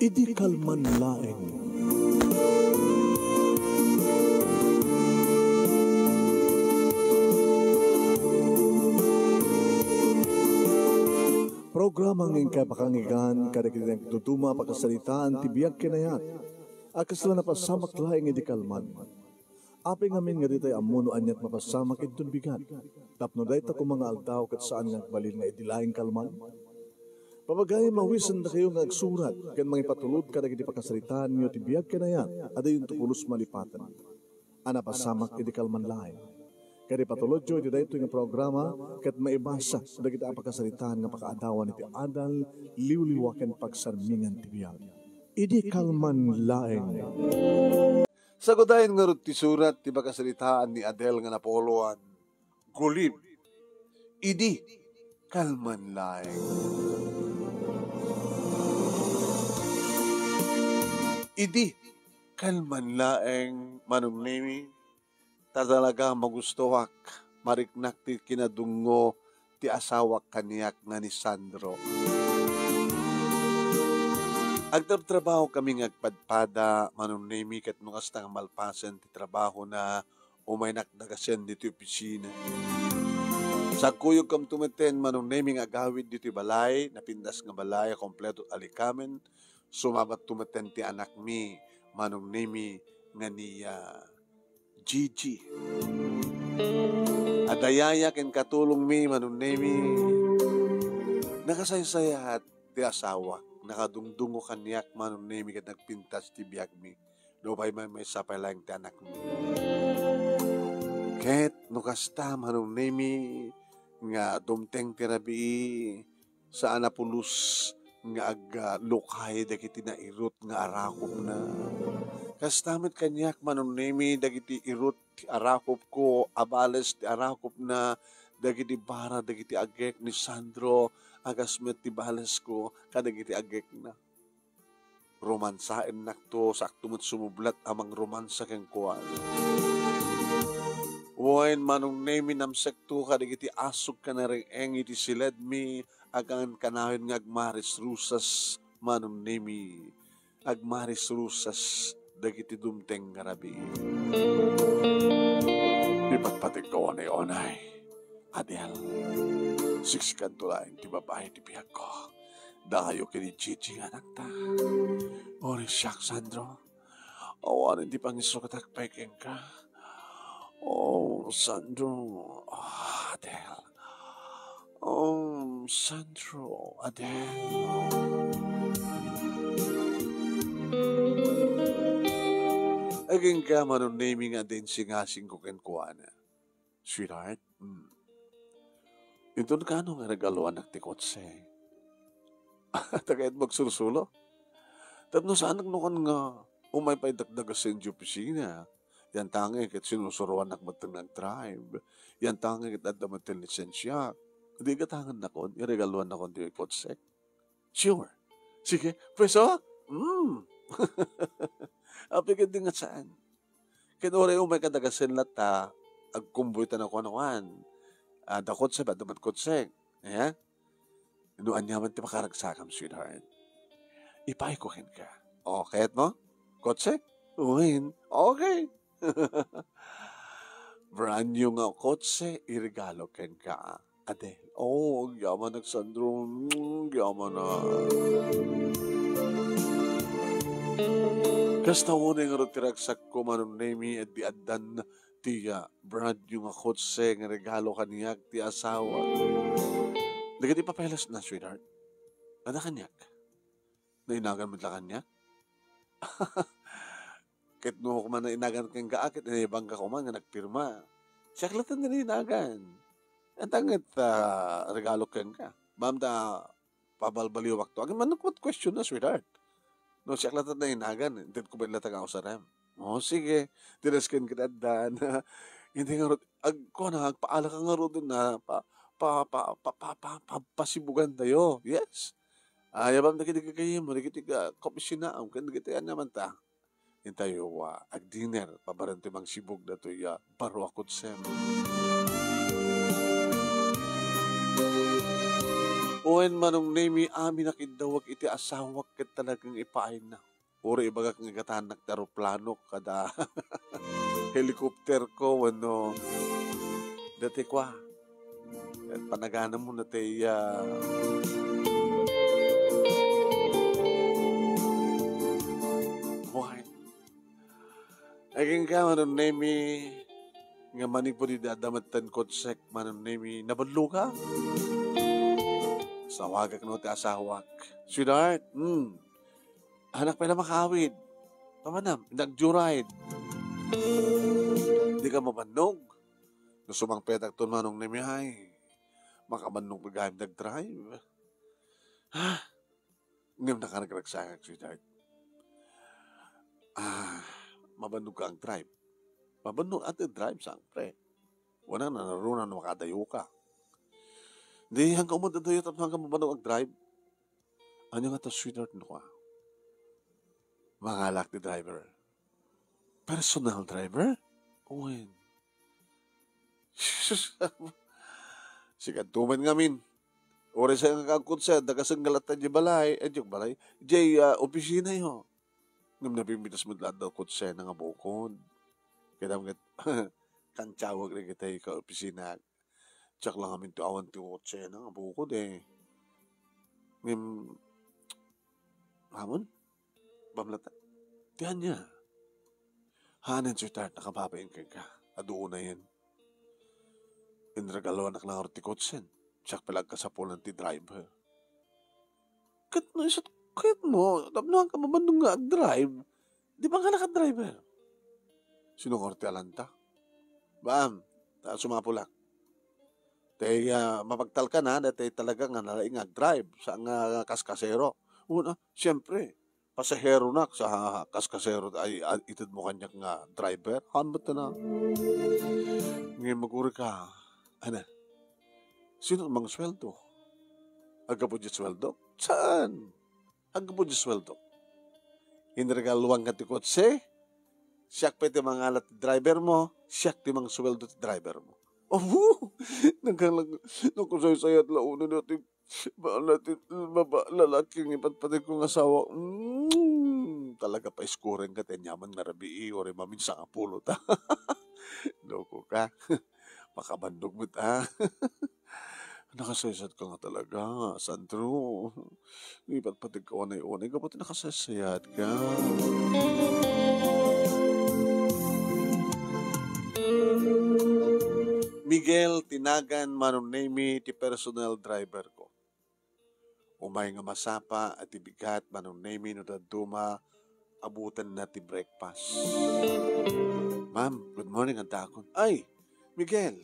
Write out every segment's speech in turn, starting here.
Idi kalman laeng. Programa ng kapakangigan kada kita tutuma pakasalitaan tibiyag kinayat. Akasla na pasamak laeng idi kalman. Aping amin nga ditay amuno anyat mapasamak itun bigat. Tapno day ta kung mga aldaw kat saan nga balil nga idilaing kalman. Pabagay mawisan na kayo nga agsurat kan mga ipatulod kada kiti pakasalitaan nyo tibiyag kinayat ada yung tupulos malipatan. Ana pasamak idi kalman laeng. Kaya patulod jo iti dayto nga programa kat maibasa da kita pakasalitaan nga pakaadawan iti adal liwliwaken pagsarmingan tibiyag. Idi kalman laeng. Sagudayin nga rin ti surat ti pakasalitaan ni Adel nga napoloan. Gulib. Idi kalman laeng. Idi kalman laeng manumnemi. Talaga magustuhak, mariknak ti kinadungo ti asawak kaniyak nga ni Sandro. Agtabtrabaho kami ngagpadpada, manunemi kat nung astang malpasan ti trabaho na umay nakdagasen dito opisina. Sa kuyog kam tumeten, manunemi nga agawid dito balay, napindas nga balay, kompleto alikamen, sumabat tumeten ti anak mi, manunemi nga niya. Gigi. Adayaya ken katulong mi manunemi. Nakasaysayat ti asawa. Nakadungdungo kanyak manunemi ket nagpintas ti biag mi. Lupay may sapay lang ti anak mi. Ket nukasta manunemi nga dumteng ti rabi sa anapulus nga lukay dagiti na irot nga arakop na. Kastamit kanyak manunemi dagiti irot ti arakop ko, abales ti arakop na dagiti bara dagiti agek ni Sandro, agasmet ti bales ko kadagiti agek na. Romansaen nakto sakto met sumublat amang romansa ken kuan. Wen manunemi namsekto kadagiti asuk kanareng iti siledmi agan kanawin nga agmaris rusas manunemi agmaris rusas dagiti dumteng nga rabi. Ipatpatig ko onay. Adel, siksikan tulain ti babae ti biyag ko. Dayo kini Gigi nga nakta. Ori siyak, Sandro. Awarin ti pangiso katakpekeng ka. Oh, Sandro. Oh, Adel. Oh, Sandro. Adel. Aging ka manunemi nga din singasing ko kenkuana. Sweetheart, ito ka ano nga regaluan nak ti kotse. Tagayat magsursulo. Tapno saan nagnukan nga umay pa'y dagdagasin di opisina. Yan tangi kat sinusuruan nak matang nag-drive. Yan tangi kat adamatin lisensya. Hindi ka tangan na kon, iregaluan na kon di kotse. Sure. Sige, pweso? Apikit din nga saan. Kinore umay kadagasin lata, agkumbuy ta na kuan-kuan. Dakot sa ba, damat kotse. Ayan? Inuan niyaman ti makaragsakam, sweetheart. Ipaikukin ka. Okay mo? Kotse? Uwin. Okay. Brand new nga kotse, irigalo ken ka. Adel. Oh, yaman nagsandro. Yaman na. Kasta mo na yung rotiragsak ko manunemi at di adan tiya brand yung kotse nga regalo kaniyag ti asawa. Dagat ipapelas na, sweetheart. Ano kanyak? Nainagan mo tila kanyak? Kit mo kuman na inagan kang kaakit, inibang ka kuman nga nagpirma. Siyaklatan na inagan. At angit regalo kang ka. Ma'am ta pabalbaliwak to. Agin man what question na, sweetheart. No, siyaklatan na inagan. Hindi ko ba ilatag ako sa rem? Oh, sige. Tinaskin kita dan. Hindi nga ro, agpaala ka nga ro dun na pasibugan tayo. Yes. Yabang nakitigagayim mo, nakitiga komisyona, kan nakitiga naman ta. Hintayo, ag-dinner, pabaranti mang sibog na to, baro akot sem. Uwen manong nemi amin nakidawag iti asawak ket talagang ipaay na. Uri ibagak nga gatanak ti aeroplano kada helikopter ko wano dati kwa. At panagana mo na tayo buhay. Aging ka manong nemi nga manig po di dadamatan konsek manong nemi nabadlo ka. Sawagak no ti asawak. Sweetheart, anak pa na makawid. Pamanam, nag-joyride. Di ka mabanog. Nusumang petak to manong nemihay. Makabanog pagahim nag-drive. Ha? Ngayon na ka nagragsakak, sweetheart. Mabanog ka ang drive. Mabanog at drive, sangre. Wala na narunan na makadayo ka. Di hanggang umadadoy at hanggang mabanog ang drive. Ano nga to, sweetheart, no ka? Mangalak ni driver. Personal driver? Uwin. Sikantuman ngamin. Ore sa nga kagkutsa, dagasanggalatan di balay. Yung balay. Di opisina yun. Ngam napimitas mo lahat daw kutsa na nga bukod. Kaya mga kantsawag rin kita ka opisina. Tsak lang kami awan ti kutsa na nga bukod eh. Ngam, hamon? Bamlata. Tiyan niya. Hanan sweetheart, nakababayin ka. Adoon na yan. Inregalo anak lang ti kutsen. Tsak palag ka sa pulan ti driver. Kahit mo, tapnoan ka mabandong nga drive. Di ba nga naka-driver? Sino korte alanta? Bam, sumapulak. Tay mapagtal ka na, dati talaga nga nalaing drive sa nga kaskasero. Una, siyempre, pasahero na sa kaskasero ay itid mo kanyak nga driver. Hanbat na. Ngayon maguri ka, ano? Sino mang sweldo? Aga po di sweldo? Saan? Aga po di sweldo? Inregaluang ka ti kotse, siyak pa iti mga alat driver mo, siyak ti mga sweldo ti driver mo. Oh, nagkasay-sayat launan natin, natin, lalaking ipatpatid kong asawa. Talaga pa iskuren ka, tenyaman nga rabi, ori maminsa nga pulot, ha? Loko ka. Makabandog mo, ha? Nakasaysat ka nga talaga, Sandro. Ipatpatid ka wanay-wanay, kapag nakasaysayat ka. Miguel, tinagan manunemi ti personal driver ko. Umay nga masapa at ibigat manunemi no daduma abutan na ti breakfast. Ma'am, good morning ang takon. Ay, Miguel,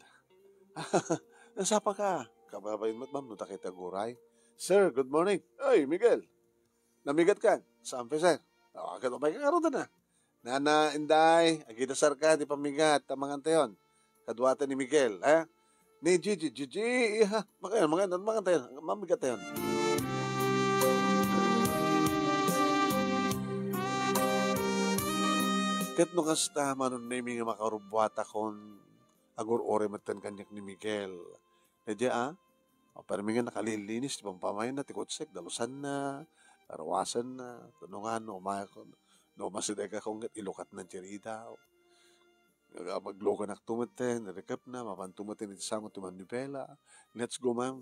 nasapa ka? Kababayin mo't ma'am, no takita guray. Sir, good morning. Ay, Miguel, namigat ka? Saan pa, sir? Agad umay ka karoon na. Nana, inday, agita sar ka, di pamigat, tamang antayon. Kadwatan ni Miguel, ha? Ni Gigi, ha? Mga tayo, mamigat tayo. Kat no kasta manon nami nga makarubwata kon agur ore matan kanyak ni Miguel. Nadya parang nga nakalilinis, di pampamayan na, tikotsek, dalusan na, arawasan na, tanungan, no masiday ka kung ilukat ng tiyerida. Magloka na tumaten, recap na, mapantumaten iti sangot tuman ni Bella. Let's go, ma'am.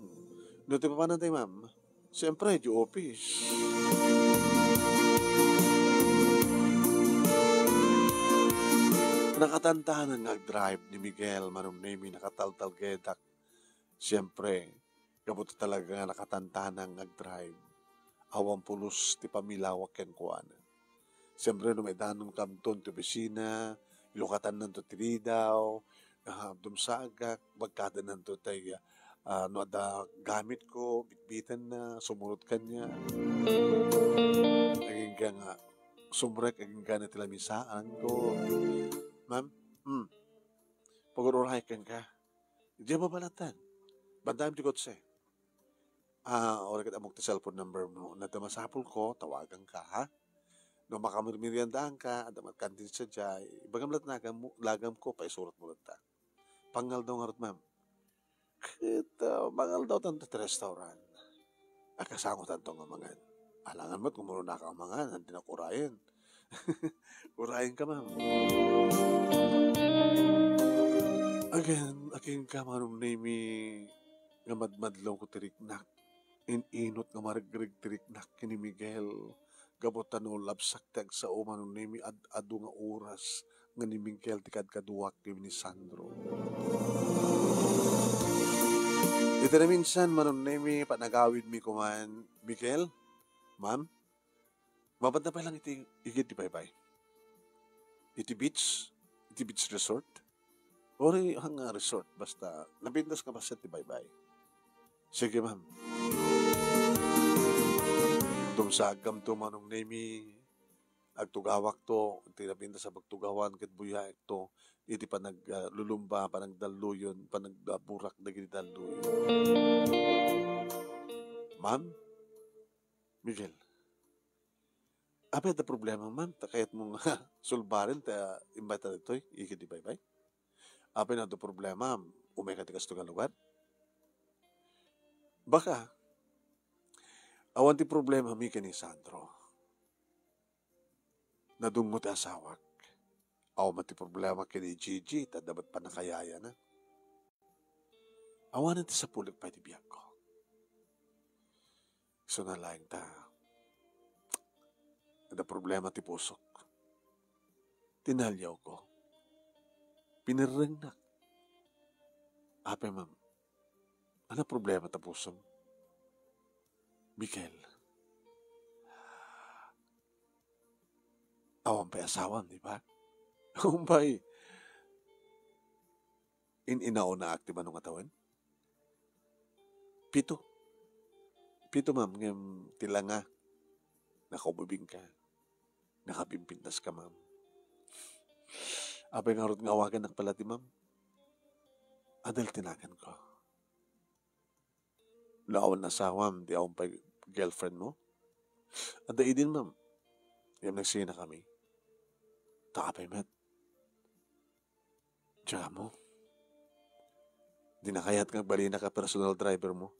No, ti pa tayo, ma'am? Siyempre, di office. Nakatantahan ang nag-drive ni Miguel, manong name, nakataltalgedak. Siyempre, kabuto talaga nakatantahan ang nag-drive. Awang pulos ti pamilawak ken kuana. Siyempre, no may danon kamton ti opisina, ilukatan nanto tiridaw, dumsagak, magkada nanto tayo, no ada gamit ko, bitbitan na, sumunod kanya. Naging ka nga, sumrek, naging ka na tilamisaan ko. Ma'am, pag-ururay ka, di ba balatan? Bandam di kotse. Ora kita amok ti cellphone number mo, nadamasapol ko, tawagan ka, ha? No makamirmiriandaan ka, adamat kantin sa jay, bagamlat na lagam ko, paisurat mo lang ta. Pangal daw nga rin, ma'am. Kita, pangal daw tanto restaurant. Akasangot ang tong amangan. Alangan mo't kung muna ka amangan, hindi na kurayan. Kurayan ka, ma'am. Again, aking kamanong name nga madmadlaw ko tiriknak. Inot nga maragrig tiriknak kini Miguel. Gabotan o labsak tag sa umanong name adu nga oras nga ni Miguel tikad kaduwak ni Sandro. Ito na minsan manong name panagawid mi kuman Miguel, ma'am, mabad na pa lang iti igit di bye-bye. Iti beach resort. Ori hang resort, basta nabindas ka basta ti bye-bye. Sige, ma'am. Dumsagam to manong nemi, agtugawak to, tinabindas sa pagtugawan, kat buya ito, iti panaglulumba, panagdaluyon, panagburak na ginidaluyon. Ma'am, Miguel, apa yung problema, ma'am? Takayat mong sulbarin, ta imbita dito, ikiti bye-bye. Apa yung problema, umay ka tikas nga lugar? Baka, awan ti problema mi kini Sandro. Nadungot asawak. Awan ti problema kini Gigi, ta dapat pa nakayaya na. Awan ti sa pulik pa ti biyak ko. So na lang ta. Ada problema ti pusok. Tinalyaw ko. Pinirring na. Ape, ma'am. Ano problema ta pusom? Miguel. Awan pa asawan, di ba? Awan pa inao na akti ba nung katawan? Pito, ma'am, ngayong tilanga. Nakaubibing ka. Nakabimpintas ka, ma'am. Apay nga nga awagan ng palati, ma'am. Adal tinagan ko. Laawan na sawam, di awan pa girlfriend mo. At din, ma'am. Yung nagsina kami. Takapay, met. Diyan mo. Di na kaya't nga bali na ka personal driver mo.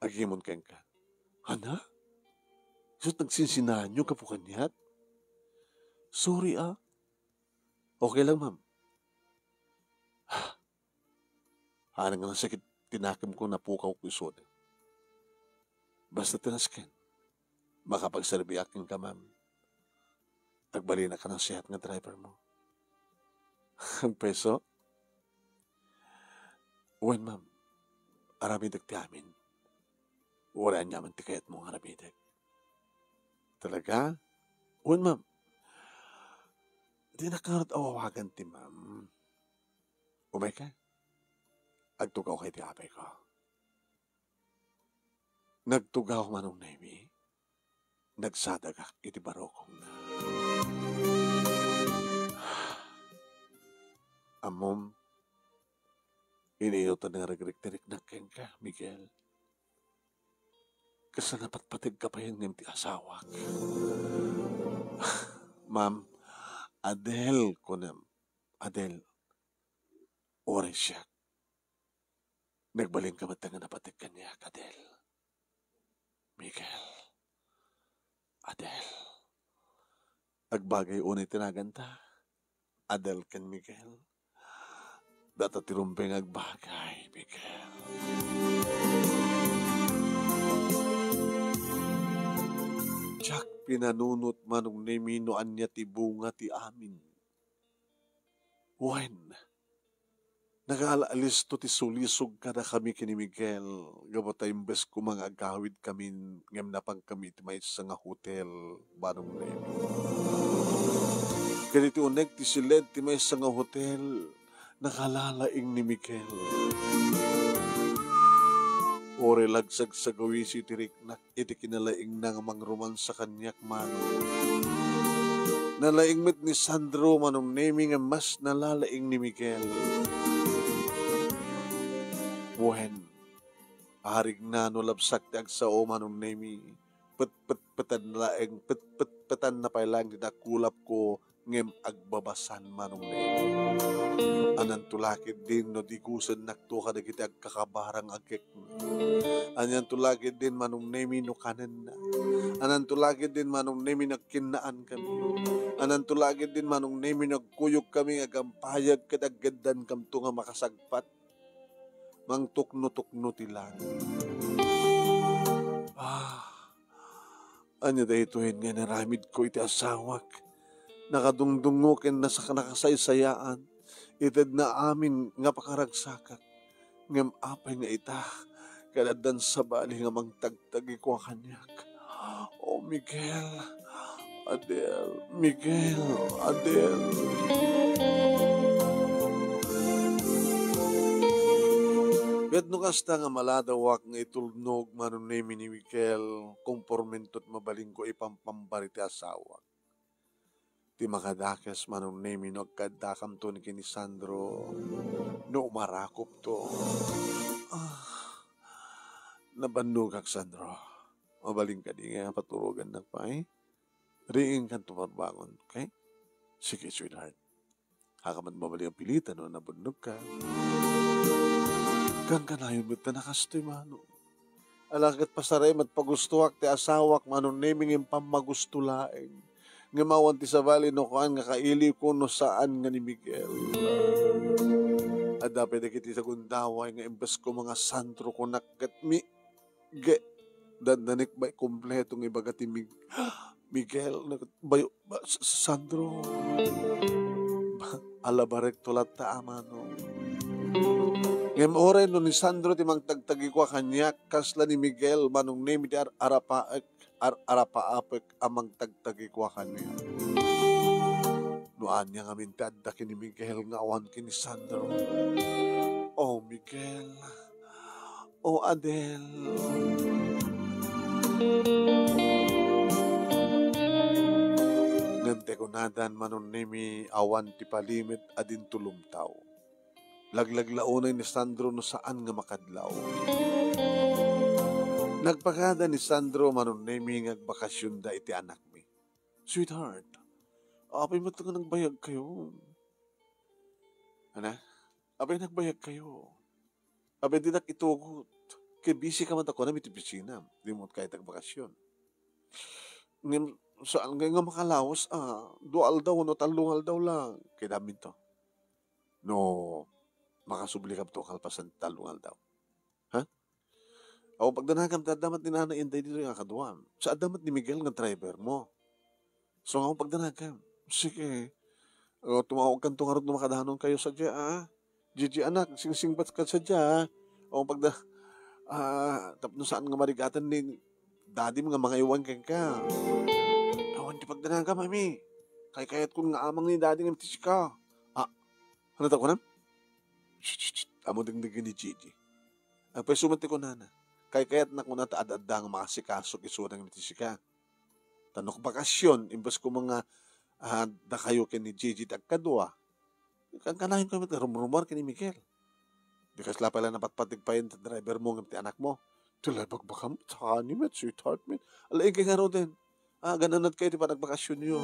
Agimon keng ka. Hana? So, nagsinsinahan nyo kapukanyat? Sorry, ah. Okay lang, ma'am. Hanang nga sakit tinakam ko na pukaw ko isod. Basta tinaskin. Makapagserbi aking ka, ma'am. Agbali na ka ng sihat nga driver mo. Ang peso? Uwan, ma'am. Aramidag ti amin. Wala niya man tikayat mong aramidag. Talaga? Uwan, ma'am. Di nakarot awawagan ti, ma'am. Umay ka? Agtugaw kay ti apay ko. Nagtugaw manong nemi. Nagsadagak iti barokong na. Amom, iniyotan nga regrekterik na keng ka, Miguel. Kasi napatpatig ka pa yung ti asawak. Ma'am, Adel ko na. Adel, oras siya. Nagbaling ka matang napatig ka niya, Adel. Miguel. Adel. Agbagay unay tinaganta. Adel kan Miguel. Data tirumpeng agbagay, Miguel. Jack pinanunot manong nemino anya ti bunga ti amin. When? Nag-aalis to ti sulisog ka na kami kini Miguel. Gabata imbes ko mga agawid kami ngem napang kami ti may sa nga hotel barong nemi. Ganiti uneg ti silid ti may sa nga hotel nakalalaing ni Miguel. Ore lagsag sa gawisi ti riknak iti kinalaing na nga mangruman sa kanyak manong. Nalaing mit ni Sandro manong nemi nga mas nalalaing ni Miguel. When arig na no labsak ti agsao manong nemi petan na pailang dinakulap ko ngem agbabasan manong nemi. Anan tulakid din no di kusan nakto ka dagiti agkakabarang agkek na. Anyan tulakid din manong nemi no kanan na. Anan tulakid din manong nemi nagkinaan kami. Anan tulakid din manong nemi nagkuyog kami agampayag kadaggadan kamto nga makasagpat. Mang tukno-tukno tilang. Anya dahituhin nga naramid ko iti asawak. Nakadungdungo ken nasa nakasaysayaan. Itad na amin nga pakaragsakat. Ngam apay nga ita. Kadadan sa bali nga mangtagtagi ko kanyak. Oh, Miguel. Adel. Miguel. Adel. Gat no kasta nga maladawak nga itulnog manon ni Miguel kompormentot mabaling ko ipampambari ti asawak. Ti makadakas manon ni no agkadakam to ni kini Sandro no umarakop to. Nabandog kak Sandro. Mabaling ka di nga paturugan na pa eh. Riing kan tumarbangon. Okay? Sige, sweetheart. Hakaman mabaling ang pilitan no nabandog ka. Kang kanayon mo ta nakastoy mano. Alagat pasaray matpagustuak ti asawak manon naming impam magustulaeng. Nga mawan ti sa bali no kuan nga kaili ko no saan nga ni Miguel. At dapat na kiti sa gundaway nga imbes ko mga santro ko nakat mi ge dandanik ba kompletong ibaga ti Miguel bayo Sandro alabarek tulat ta amano. Ngem oray no ni Sandro ti mangtagtagi ko kanya kasla ni Miguel manong name ti arapaapek amang tagtagi ko kanya. Noan niya nga mintadda kini Miguel nga awan kini Sandro. Oh Miguel. Oh Adel. Ngante ko nadan manon nimi awan ti palimit adin tulumtaw. Laglaglaunay ni Sandro no saan nga makadlaw. Nagpakada ni Sandro manon nemi ngagbakasyon da iti anak mi. Sweetheart, apay mo nga nagbayag kayo. Ana? Apay nagbayag kayo. Apay di nakitugot. Kaya busy ka man ako na iti pisina. Di mo kahit nagbakasyon. Saan nga makalawas? Dual daw, no talungal daw lang. Kaya damin to. No, makasubli ka to kalpasan talungal daw. Ha? O pagdanagam, damat ni Nana Inday dito yung akaduam. Sa damat ni Miguel ng driver mo. So nga pagdanagam. Sige. O tumawag kang tungarot na makadahanon kayo sa dya, Gigi anak, sing-singbat ka sa dya, O tapno saan nga marigatan ni daddy mga iwan kang ka. Awan di pagdanagam, mami. Kayat kung nga amang ni daddy ng tis ka. Ano ta ko na? Amo dingdingin ni Gigi. Ang pasumanti ko nana. Kayat na ko na taadadang makasikaso isurang ni tis ka. Tanok bakasyon, imbas ko mga da kayo ken ni Gigi tagkadwa. Kang kanahin ko mit rumrumar ken ni Miguel. Di kasla pala napatpatigpayin sa driver mo ng anak mo. Tulabag baka mo, tsaka met, sweetheart met. Alain kay nga din. Gananat kayo, di pa nagbakasyon nyo.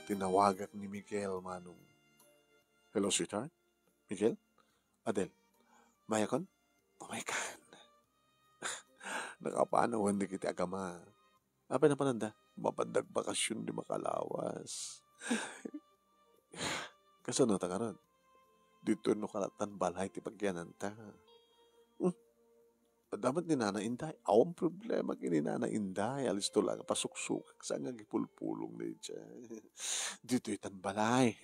Tinawagak ni Miguel, manong. Hello, sweetheart? Miguel? Adel? Mayakon? Pumaykan. Nakapanawan di kita agama. Apa na pananda? Mapandag bakasyon di makalawas. Kasano ta karon? Dito no kalatan balay ti pagyanan ta. Dapat ni Nana Inday. Awang problema kini Nana Inday. Alis to lang pasuksuk. Saan nga gipulpulong na siya. Dito itan balay.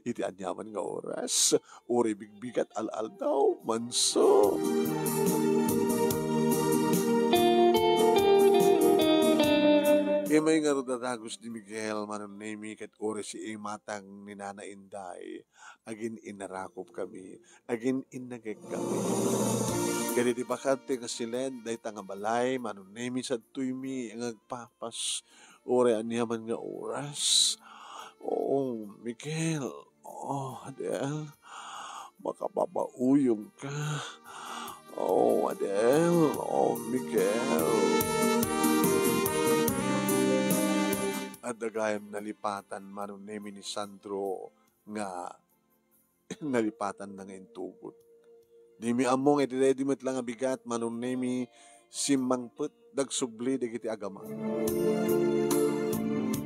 Iti anyaman nga oras. Uri bigbigat al-al daw. Manso. May nga rodadagos ni Miguel manon nemi kat ore si matang ni Nana Inday. Agin inarakop kami. Agin inagag kami. Kaya di bakante nga silen day tanga balay manon nemi sa tuymi ang agpapas. Ore anyaman nga oras. Oh, Miguel. Oh, Adel. Makapapauyong ka. Oh, Adel. Oh, Miguel. at dagayam nalipatan manon nemi ni Sandro nga nalipatan na nga intugot. Di mi among iti ready met lang nga bigat manon nemi simmangpet dagsubli dagiti agama.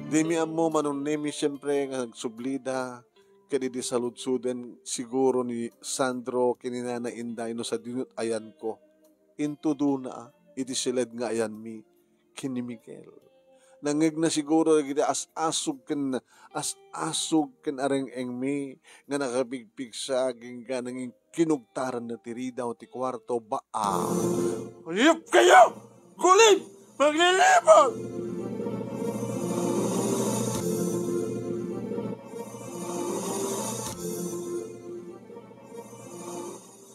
Di mi amo manon nemi siyempre nga nagsublida kadi di saludsuden siguro ni Sandro kinina na inday no sa dinut ayan ko. Intudo na iti silid nga ayan mi kini Miguel. Nangig na siguro giti as-asog ken areng mi nga nakapigpig sa aging ka nanging kinugtaran na tirida o ti kwarto baa. Hayop kayo! Kulit! Maglilipot!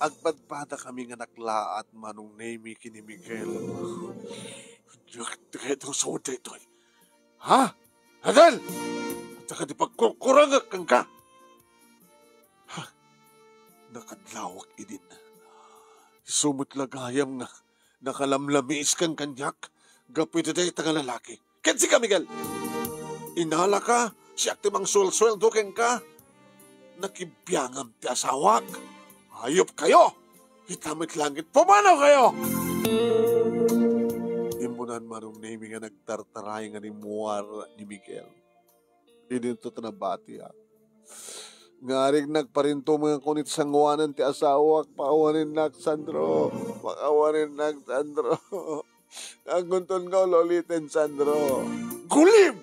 Agpadpada kami nga naklaat manong nemi kini Miguel. Kaya itong sawad ito eh. Ha? Adal! At saka di pagkukurangak kang ka. Ha? Nakadlawak idin. Sumut lagayam nga nakalamlamis kang kanyak. Gapit ito itang lalaki. Kensi ka, Miguel? Inala ka, siyak timang sweldo kang ka. Nakibiyangam ti asawak. Hayop kayo! Hitamit langit, pumanaw kayo! Imunan manong nemi nga nagtartaray nga ni Muar ni Miguel. Idinto tanabati ha. Ngaring nagparinto mga kunit sangwanan ti asawak, paawanin nak Sandro. Paawanin nak Sandro. Nagunton ka lolitin Sandro. Gulim!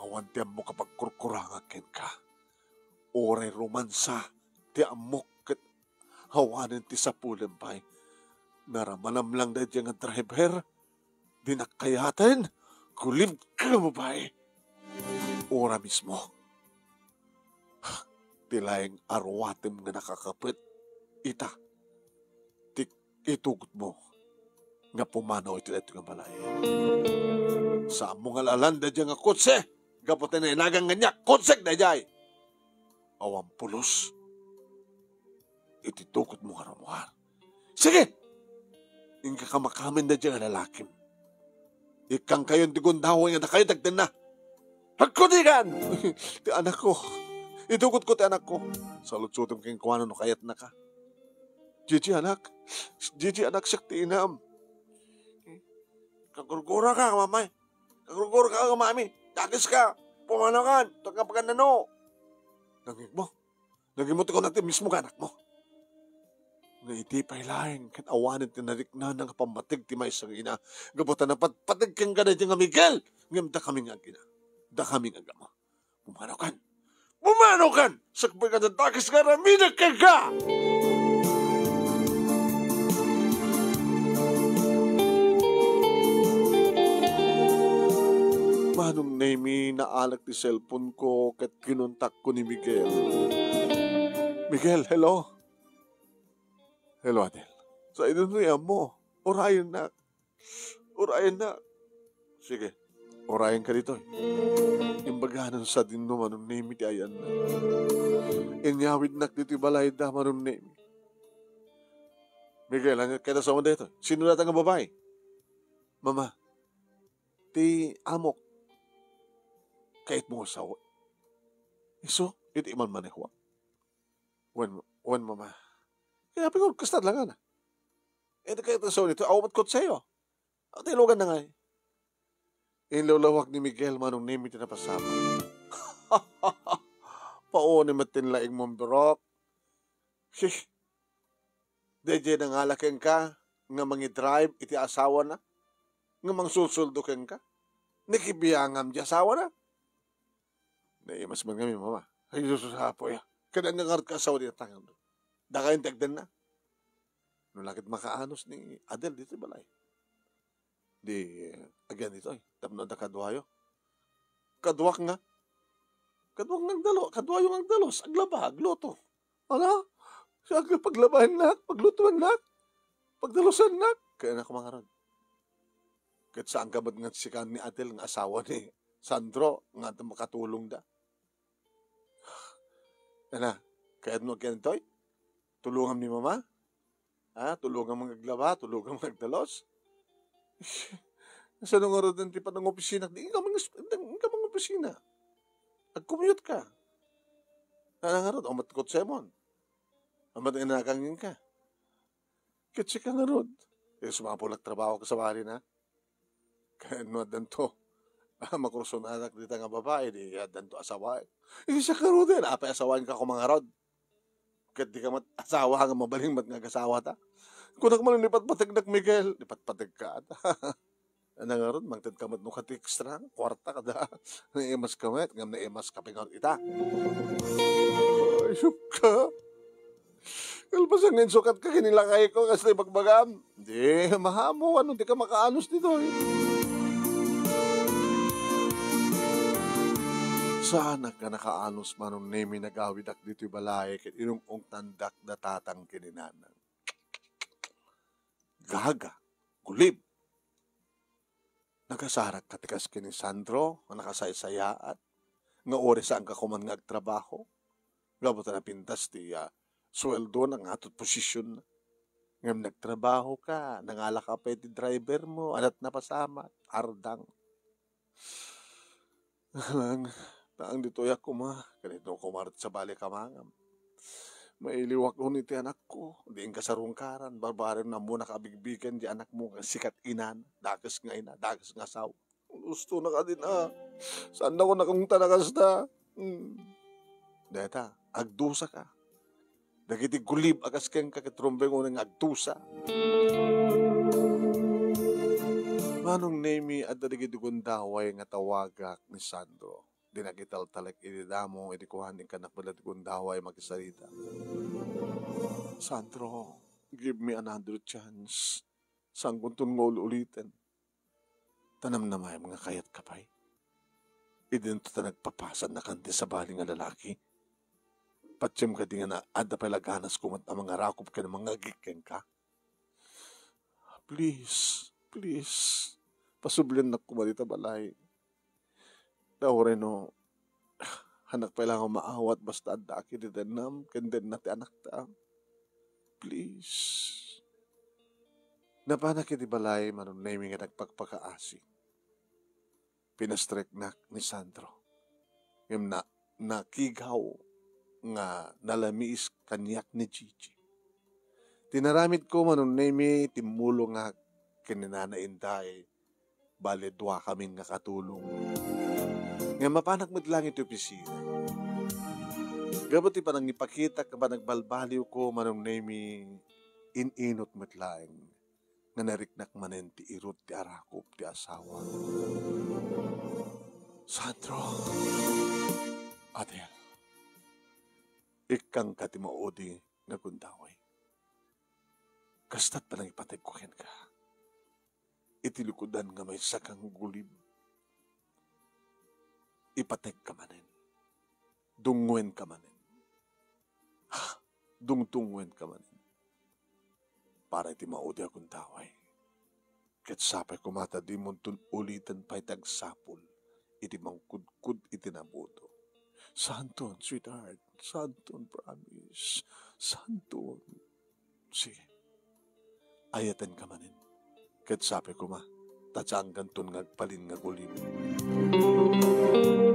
Awan ti mo kapag kurkurangakin ka. Oray romansa. Ti amok kat hawanin ti sapulempay. Naramanam lang na diyang driver. Dinakayatin. Kulim ka mo ba eh? Ora mismo. Tilayang arwatim nga nakakapit. Ita. Itugot mo. Nga pumanaw iti dito nga balay. Sa mo nga lalanda diyang nga kutse. Gaputin na inagang ganyak. Kutsek na diyay. Awang pulos. Ititukot mo karamuhan. Sige! Ingka kamakamin na dyan ang lalakim. Ikang kayon tigundawa nga na kayo dagdan na. Pagkudigan! Ti anak ko. Itukot ko ti anak ko. Salutsutom kayong kuwanan no kayat na ka. Gigi anak. Gigi anak siyak ti inam. Kagurgura ka mamay. Kagurgura ka mami. Takis ka. Pumanakan. Ito ka pagkanano. Naging mo. Naging mo ti ko natin mismo ka anak mo. Nga iti pailaing kat awanin tinarik na ng pamatig ti may sang ina. Gabutan na patpatig kang ka na dyan nga Miguel. Ngam da kami nga gina. Da kami nga gama. Pumanaw kan. Pumanaw kan! Sakbay ka na takis ka ramina ka ka! Manong nemi naalak ti cellphone ko kat kinuntak ko ni Miguel. Miguel, hello? Hello, Adel. Sa inunuyan mo. Orayan na. Orayan na. Sige. Orayan ka dito. Imbaganan sa din no manong nemi ti ayan na. Inyawid nak dito balay da manong nemi. Miguel, ang kaya sa mga dito. Sino natin ang babae? Mama. Ti amok. Kahit mo sawa. Iso, iti iman manehwa. Wan mama. Kaya ko, kastad lang na. Eh, kaya so nito, awat ko sa'yo. At ilugan na nga eh. Inlulawak ni Miguel manong nemi tinapasama. Pauni matinlaing mong birok. Deje na nga laking ka, nga mangi-drive, iti asawa na. Nga mangsulsuldo keng ka. Nikibiyangam di asawa na. Naimas man kami, mama. Ay, susapo ya. Kada nga ngarat ka asawa di natangan doon. Dakayin tagdan na. Nung lakit makaanos ni Adel dito balay. Di, again dito eh. Tapno da kadwayo. Kadwak nga. Kadwak nga agdalo. Kadwayo nga agdalos. Aglaba, agluto. Ano? Siya paglabahan na. Paglutuan na. Pagdalusan na. Kaya na kumangarag. Kahit saan ka ba't nga sikan ni Adel ng asawa ni Sandro nga makatulong da. Ano? Kaya mo ganito eh. Tulungan ni mama? Ha? Tulungan mong aglaba? Tulungan mong agdalos? Sa nung araw din ti pa ng opisina, di ka mga opisina. Ag-commute ka. Anang araw, amat kot semon. Amat inakangin ka. Kitsi ka nga rod. Sumapulak trabaho ka sa bali na. Kaya no, danto. Makurson anak dito nga babae, di danto asawa. Siya ka rod din. Apay asawain ka kumang rod. Kat di ka asawa nga mabaling mat nga kasawa ta. Kung nakman lipat-patig nak Miguel, lipat-patig ka ata. Ano nga ron, magtad ka mat nukat extra, kwarta ka da. Naimas ka mat, ngam naimas ka pingon ita. Ayup ka. Kalpasan ngayon sukat ka, kinilakay ko kasi bagbagam. Di, mahamo, ano, di ka makaanos dito eh. Saan ka nakaanos manong nemi nagawid ak dito'y balay ket inong tandak datatang kininanang. Gaga, gulib. Nagasarak katikas kini Sandro, nakasaysayaat, nga oras saan ka kuman nga agtrabaho. Gabot na pintas ti sweldo ng atot posisyon na. Ngam nagtrabaho ka, nangala ka pa ti driver mo, alat na pasama, ardang. Lang, taang dito yak kuma, ganito kumarat sa bali kamangam. Mailiwak ko ni ti anak ko, diin ka sa rungkaran, barbarin na mo nakabigbigan di anak mo, sikat inan, dagas nga ina, dagas nga saw. Gusto na ka din saan na ko nakunta na kasta? Deta, agdusa ka. Dagiti gulib akas keng kakitrombe ko ng agdusa. Manong nemi at dagiti gundaway nga tawagak ni Sandro. Dinagital talak ididamo, idikuhanin ka na pala gundaway magsalita. Sandro, give me another chance. Sangguntun mo ulitin. Tanam na may mga kayat kapay. Idinto ta nagpapasan na kanti sa baling nga lalaki. Patsim ka di nga na adda palaganas kumat ang mga rakop ka ng mga giken ka. Please, please, pasublin na kumalita balay. Daw no, hanak pa lang maawat basta adda aki di denam, kenden na ti anak ta. Please. Napanak iti balay manon naming nga nagpagpakaasi. Pinastrek na ni Sandro. Ngam na nakigaw nga nalamis kanyak ni Gigi. Tinaramid ko manon nami timulo nga kininanain tayo. Bale dua kaming nga katulong. Nga mapanak mo't lang ito opisina. Gabot pa nang ipakita ka ba nagbalbaliw ko manong nami ininot mo't lang nga nariknak manen ti irot ti arakop ti asawa. Sandro, Adel, ikang katimaodi nga gundaway. Kastat pa nang ipatay ko ken ka. Itilikudan nga may sakang gulib. Ipatek ka manin. Dungwen ka manin. Dungtungwen ka manin. Para iti maudi akong taway. Ket sapay kumata di muntun ulitan pa'y tagsapol. Iti mangkudkud iti nabuto. Santon, sweetheart. Santon, promise. Santon. Sige. Ayatan ka manin. Ket sapay kuma. Tatsang kanton ngagpalin nga gulib.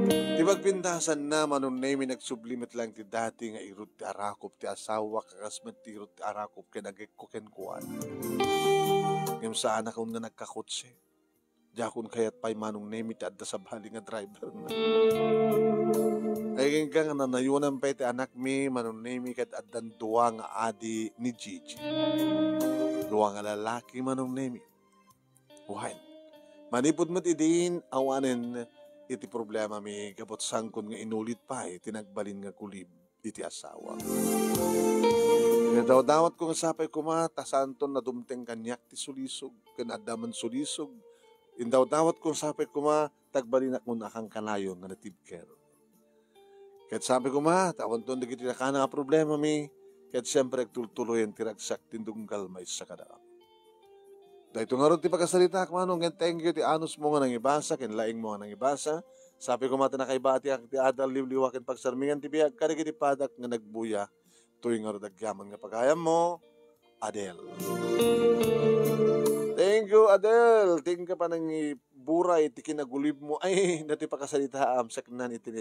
Di magpindasan na manon nami nagsublimit lang ti dati nga irot ti arakop ti asawa kakasmet ti irot ti arakop kinagikuken kuan. Ngem sa anak kong nga nagkakotse. Diakon kayat pa'y manong nami ti adda sa bali nga driver na. Ay nga nga nanayunan pa ti anak mi manon nami kat addan duwa nga adi ni Gigi. Duwa nga lalaki manong nami. Uhain. Manipod mo't idin awanen iti problema mi gabot sangkon nga inulit pa tinagbalin nga kulib iti asawa. Daw-dawat ko nga sapay kumata santon na dumteng kanyak ti sulisog ken adaman sulisog. Daw-dawat ko sapay kuma tagbalin ak mo nakang kanayon nga natibker. Ket sapay kuma tawon ton dagiti nakana nga problema mi ket siyempre agtultuloy ang tiragsak tindunggal may sa kadaam. Dahil nga ron ti pagkasalita ko manong thank you ti anos mo nga nang ibasa, kinlaing mo nga nang ibasa. Sabi ko mata na kay bati ak ti adal liwliwakin pagsarmingan ti biyag karigi ti padak nga nagbuya. Tuwing nga ron agyaman nga pagayam mo, Adel. Thank thank you, Adel. Tingin ka pa nang buray, ti kinagulib mo. Ay, dati pa kasalita saknan iti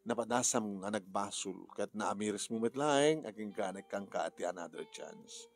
napadasam nga nagbasol. Kat naamiris mo metlaeng, aging ka nagkangka ati another chance.